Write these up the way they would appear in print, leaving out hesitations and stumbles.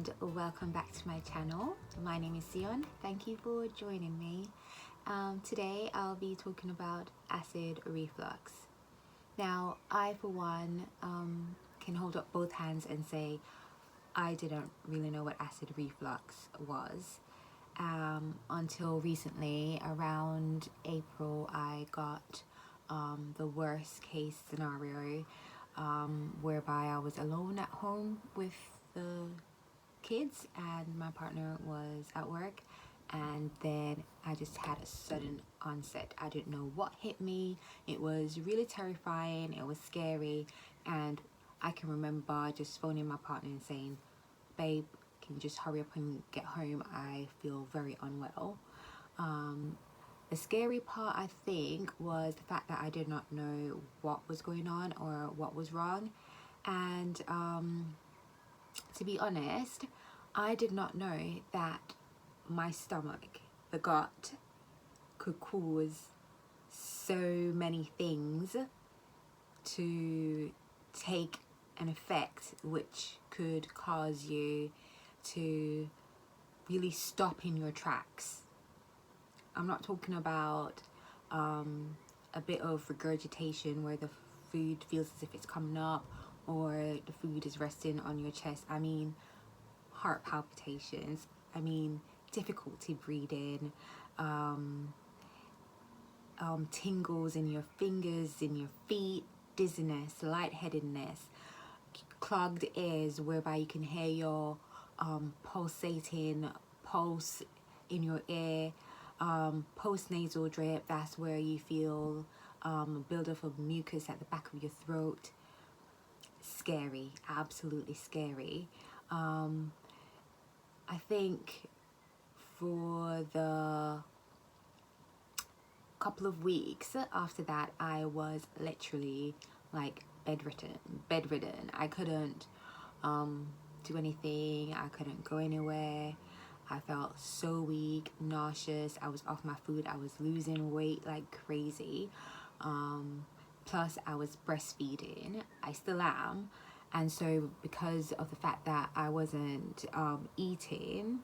and welcome back to my channel. My name is Sion. Thank you for joining me. Today I'll be talking about acid reflux. Now, I for one can hold up both hands and say I didn't really know what acid reflux was until recently. Around April, I got the worst case scenario whereby I was alone at home with the kids and my partner was at work, and then I just had a sudden onset. I didn't know what hit me. It was really terrifying, it was scary, and I can remember just phoning my partner and saying, babe, can you just hurry up and get home? I feel very unwell. The scary part, I think, was the fact that I did not know what was going on or what was wrong. And to be honest, I did not know that my stomach, the gut, could cause so many things to take an effect which could cause you to really stop in your tracks. I'm not talking about a bit of regurgitation where the food feels as if it's coming up or the food is resting on your chest. I mean heart palpitations. I mean difficulty breathing, tingles in your fingers, in your feet, dizziness, lightheadedness, clogged ears whereby you can hear your pulsating pulse in your ear, post-nasal drip, that's where you feel buildup of mucus at the back of your throat. Scary, absolutely scary. I think for the couple of weeks after that, I was literally like bedridden. I couldn't do anything. I couldn't go anywhere. I felt so weak, nauseous. I was off my food. I was losing weight like crazy. Plus I was breastfeeding. I still am. And so because of the fact that I wasn't eating,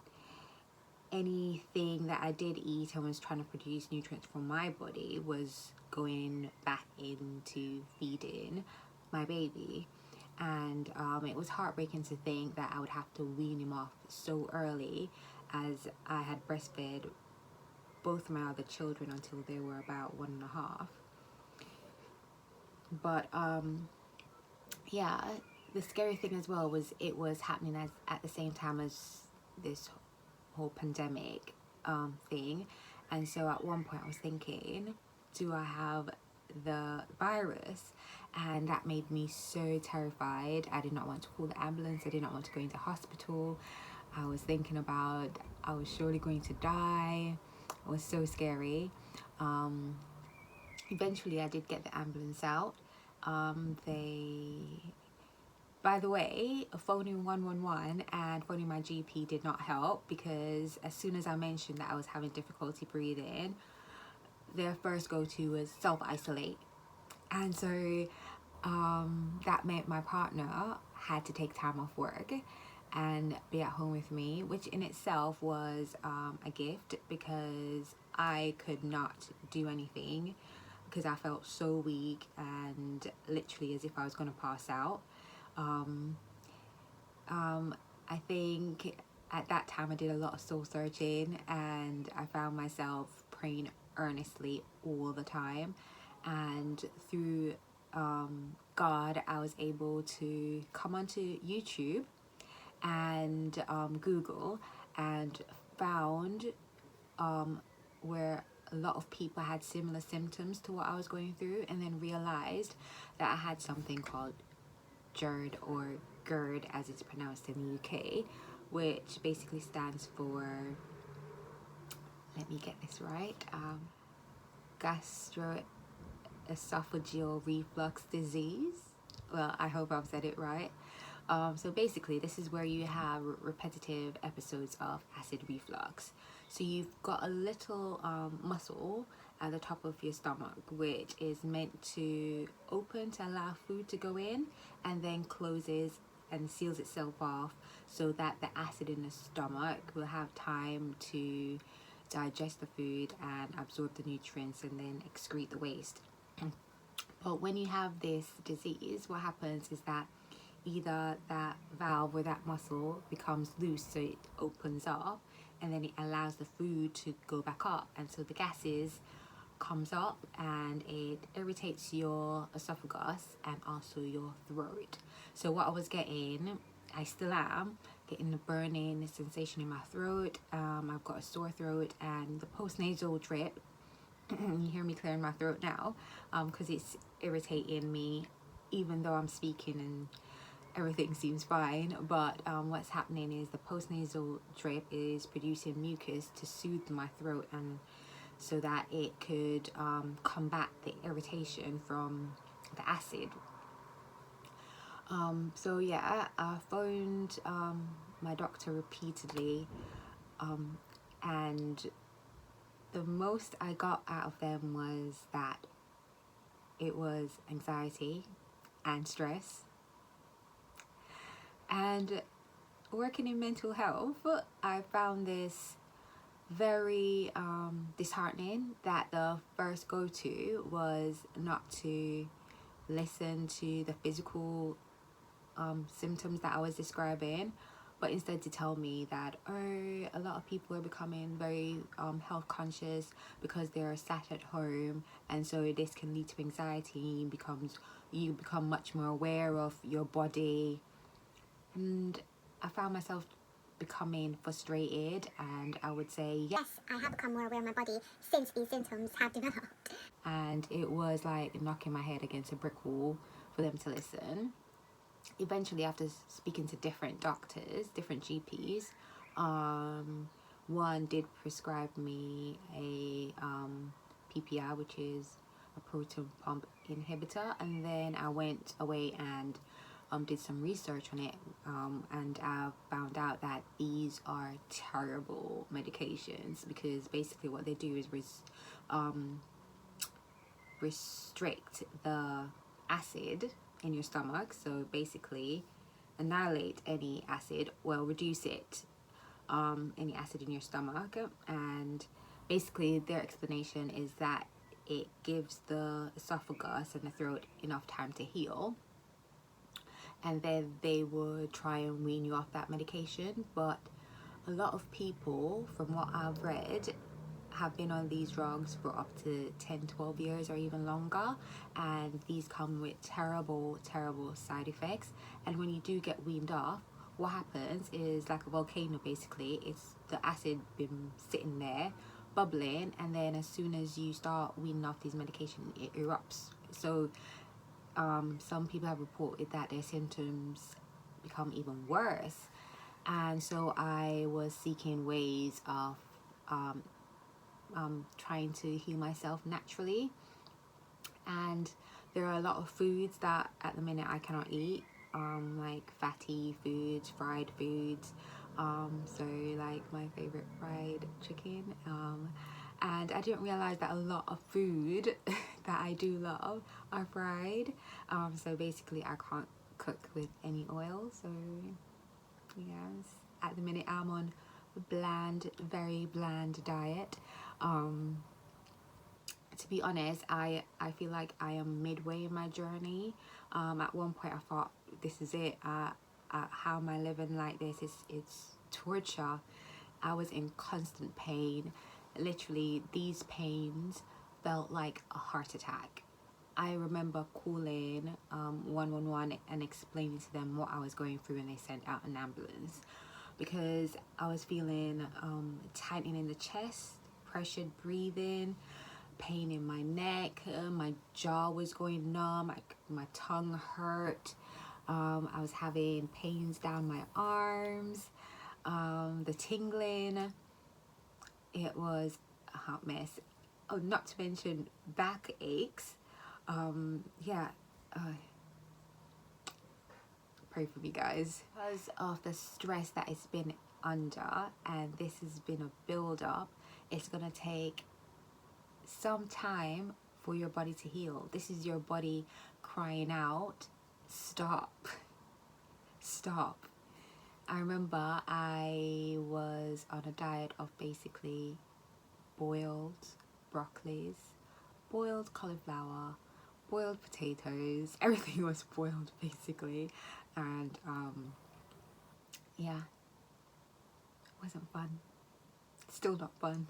anything that I did eat and was trying to produce nutrients for my body was going back into feeding my baby. And it was heartbreaking to think that I would have to wean him off so early, as I had breastfed both my other children until they were about 1.5. But yeah, the scary thing as well was it was happening at the same time as this whole pandemic thing. And so at one point I was thinking, do I have the virus? And that made me so terrified. I did not want to call the ambulance. I did not want to go into hospital. I was thinking about I was surely going to die. It was so scary. Eventually I did get the ambulance out. By the way, phoning 111 and phoning my GP did not help, because as soon as I mentioned that I was having difficulty breathing, their first go-to was self-isolate. And so that meant my partner had to take time off work and be at home with me, which in itself was a gift, because I could not do anything because I felt so weak and literally as if I was going to pass out. I think at that time I did a lot of soul searching, and I found myself praying earnestly all the time, and through God I was able to come onto YouTube and Google, and found where a lot of people had similar symptoms to what I was going through, and then realized that I had something called GERD, or GERD as it's pronounced in the UK, which basically stands for, let me get this right, gastroesophageal reflux disease. Well, I hope I've said it right. So basically this is where you have repetitive episodes of acid reflux. So you've got a little muscle at the top of your stomach, which is meant to open to allow food to go in, and then closes and seals itself off so that the acid in the stomach will have time to digest the food and absorb the nutrients and then excrete the waste. But when you have this disease, what happens is that either that valve or that muscle becomes loose, so it opens up, and then it allows the food to go back up, and so the gases comes up and it irritates your esophagus and also your throat. So what I was getting, I still am getting the burning sensation in my throat. I've got a sore throat, and the postnasal drip, you hear me clearing my throat now, because it's irritating me even though I'm speaking and everything seems fine. But what's happening is the postnasal drip is producing mucus to soothe my throat, and so that it could combat the irritation from the acid. So yeah, I phoned my doctor repeatedly, and the most I got out of them was that it was anxiety and stress. And working in mental health, I found this very disheartening, that the first go-to was not to listen to the physical symptoms that I was describing, but instead to tell me that, oh, a lot of people are becoming very health conscious because they're sat at home, and so this can lead to anxiety. You become much more aware of your body. And I found myself becoming frustrated, and I would say, yes, I have become more aware of my body since these symptoms have developed. And it was like knocking my head against a brick wall for them to listen. Eventually, after speaking to different doctors, different GPs, one did prescribe me a PPI, which is a proton pump inhibitor, and then I went away and did some research on it, and I found out that these are terrible medications, because basically what they do is restrict the acid in your stomach. So basically annihilate any acid, well, reduce it, any acid in your stomach. And basically their explanation is that it gives the esophagus and the throat enough time to heal, and then they would try and wean you off that medication. But a lot of people, from what I've read, have been on these drugs for up to 10-12 years or even longer, and these come with terrible side effects. And when you do get weaned off, what happens is like a volcano. Basically, it's the acid been sitting there bubbling, and then as soon as you start weaning off these medication, it erupts. So some people have reported that their symptoms become even worse. And so I was seeking ways of trying to heal myself naturally. And there are a lot of foods that at the minute I cannot eat, like fatty foods, fried foods, so like my favorite fried chicken, and I didn't realize that a lot of food that I do love are fried, so basically I can't cook with any oil. So yes, at the minute I'm on a bland, very bland diet. To be honest, I feel like I am midway in my journey. At one point I thought, this is it. How am I living like this? It's torture. I was in constant pain. Literally, these pains felt like a heart attack. I remember calling 111 and explaining to them what I was going through, and they sent out an ambulance, because I was feeling tightening in the chest, pressured breathing, pain in my neck, my jaw was going numb, my tongue hurt, I was having pains down my arms, the tingling. It was a hot mess. Oh, not to mention back aches. Yeah, pray for me, guys. Because of the stress that it's been under, and this has been a build up, it's gonna take some time for your body to heal. This is your body crying out, stop, stop. I remember I was on a diet of basically boiled broccolis, boiled cauliflower, boiled potatoes. Everything was boiled basically, and yeah, it wasn't fun. Still not fun.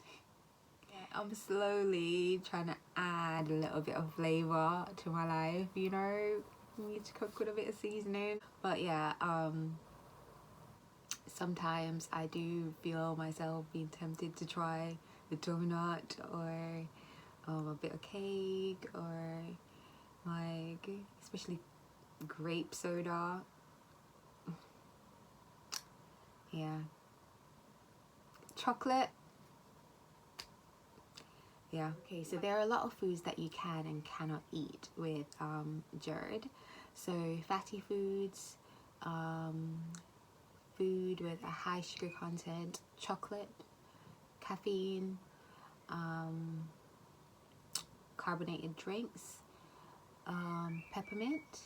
I'm slowly trying to add a little bit of flavour to my life, you know. You need to cook with a bit of seasoning. But yeah, sometimes I do feel myself being tempted to try the donut or a bit of cake, or like especially grape soda. Yeah, chocolate. Yeah. Okay, so there are a lot of foods that you can and cannot eat with GERD. So fatty foods, food with a high sugar content, chocolate, caffeine, carbonated drinks, peppermint,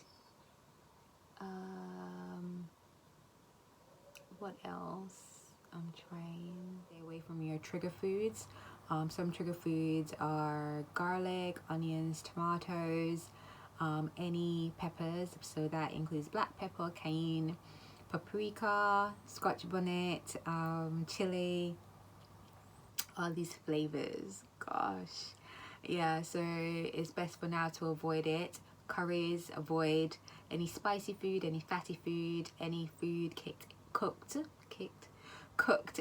what else? I'm trying to stay away from your trigger foods. Some trigger foods are garlic, onions, tomatoes, any peppers, so that includes black pepper, cayenne, paprika, scotch bonnet, chili, all these flavors. Gosh, yeah, so it's best for now to avoid it. Curries, avoid any spicy food, any fatty food, any food cooked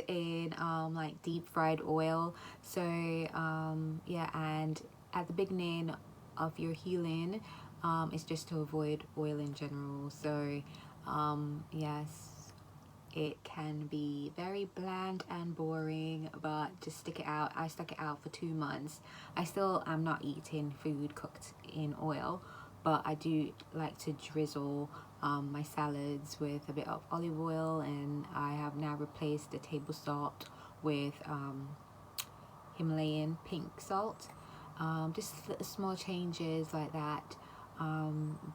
in like deep fried oil. So yeah, and at the beginning of your healing, it's just to avoid oil in general. So yes, it can be very bland and boring, but just stick it out. I stuck it out for 2 months. I still am not eating food cooked in oil, but I do like to drizzle my salads with a bit of olive oil, and I have now replaced the table salt with Himalayan pink salt. Just small changes like that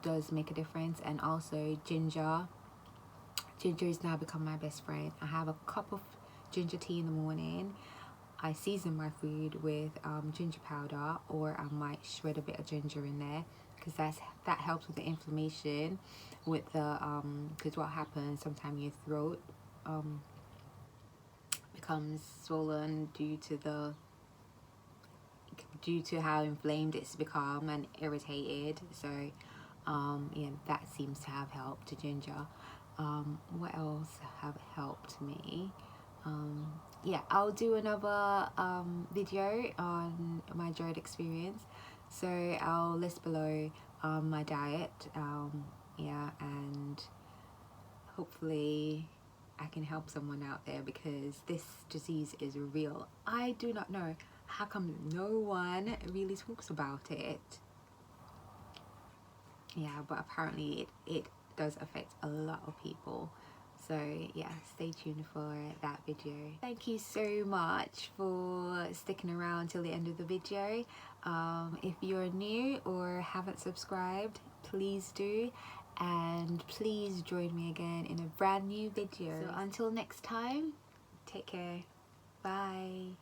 does make a difference. And also ginger. Ginger has now become my best friend. I have a cup of ginger tea in the morning. I season my food with ginger powder, or I might shred a bit of ginger in there, because that helps with the inflammation, with the because what happens sometimes your throat becomes swollen due to how inflamed it's become and irritated. So yeah, that seems to have helped, to ginger. What else have helped me? Yeah, I'll do another video on my GERD experience, so I'll list below my diet. Yeah, and hopefully I can help someone out there, because this disease is real. I do not know how come no one really talks about it. Yeah, but apparently it does affect a lot of people. So yeah, stay tuned for that video. Thank you so much for sticking around till the end of the video. If you're new or haven't subscribed, please do, and please join me again in a brand new video. So until next time, take care. Bye.